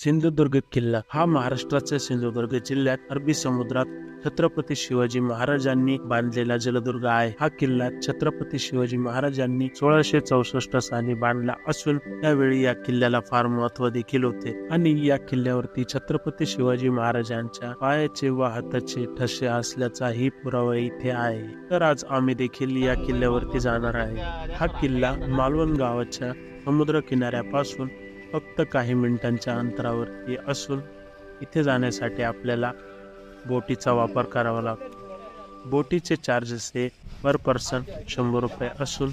सिंधुदुर्ग किल्ला हा महाराष्ट्राच्या सिंधुदुर्ग जिल्ह्यात अरबी समुद्रात छत्रपती शिवाजी महाराजांनी बांधलेला जलदुर्ग आहे। हा किल्ला छत्रपती शिवाजी महाराजांनी 1664 साली बांधला असून त्यावेळी या किल्ल्याला फार महत्त्व देखील होते आणि या किल्ल्यावरती छत्रपती शिवाजी महाराजांच्या पायाचे व हाताचे ठसे असल्याचाही पुरावा इथे आहे। तर आज आम्ही देखील या किल्ल्यावरती जाणार आहे। हा किल्ला मालवण गावाच्या समुद्र किनाऱ्यापासून फक्त काही मिनिटांच्या अंतरावरती असून इथे जाण्यासाठी आपल्याला बोटीचा वापर करावा लागतो। बोटीचे चार्जेस हे पर पर्सन 100 रुपये असून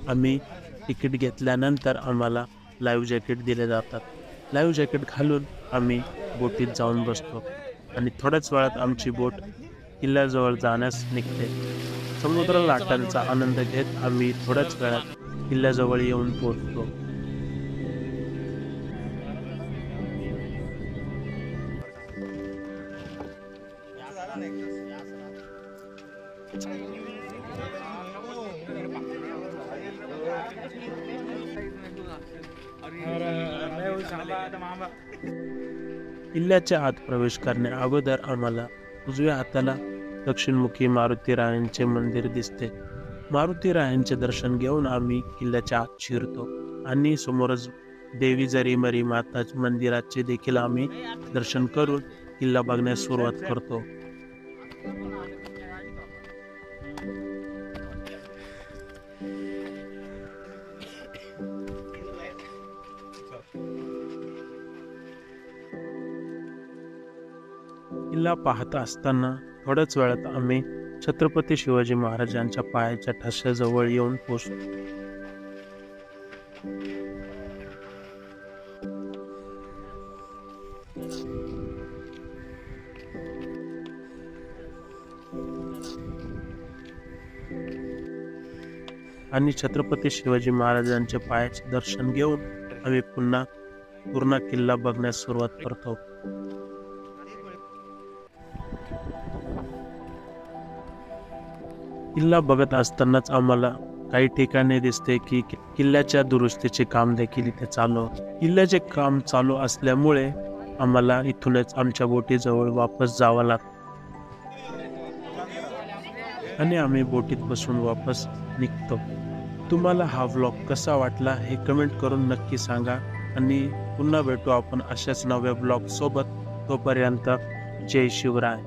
आम्ही तिकीट घेतल्यानंतर आम्हाला लाईव्ह जॅकेट दिले जातात। लाईव्ह जॅकेट घालून आम्ही बोटीत जाऊन बसतो आणि थोड्याच वेळात आमची बोट किल्ल्याजवळ जाण्यास निघते। समुद्र लाटांचा आनंद घेत आम्ही थोड्याच वेळात किल्ल्याजवळ येऊन पोहोचतो। किल्ल्याच्या आत प्रवेश करण्या अगोदर आम्हाला उजव्या हाताला दक्षिणमुखी मारुती रायांचे मंदिर दिसते। मारुती रायांचे दर्शन घेऊन आम्ही किल्ल्याच्या आत शिरतो आणि समोरच देवी जरीमरी माता मंदिराचे देखील आम्ही दर्शन करून किल्ला बघण्यास सुरुवात करतो। किल्ला पाहत असताना थोड्याच वेळात आम्ही छत्रपती शिवाजी महाराजांच्या पायाच्या ठश्याजवळ येऊन पोहोचतो। आणि छत्रपती शिवाजी महाराजांच्या पायाचे दर्शन घेऊन आम्ही पुन्हा पूर्ण किल्ला बघण्यास सुरुवात करतो। किल्ला बघत असतानाच आम्हाला काही ठिकाणी दिसते की किल्ल्याच्या दुरुस्तीचे काम देखील इथे चालू आहे। किल्ल्याचे काम चालू असल्यामुळे आम्हाला इथूनच आमच्या बोटीजवळ वापस जावं लागतं आणि आम्ही बोटीत बसून वापस निघतो। तुम्हाला हा व्लॉग कसा वाटला हे कमेंट करून नक्की सांगा आणि पुन्हा भेटू आपण अशाच नव्या व्लॉग सोबत। तोपर्यंत जय शिवराय।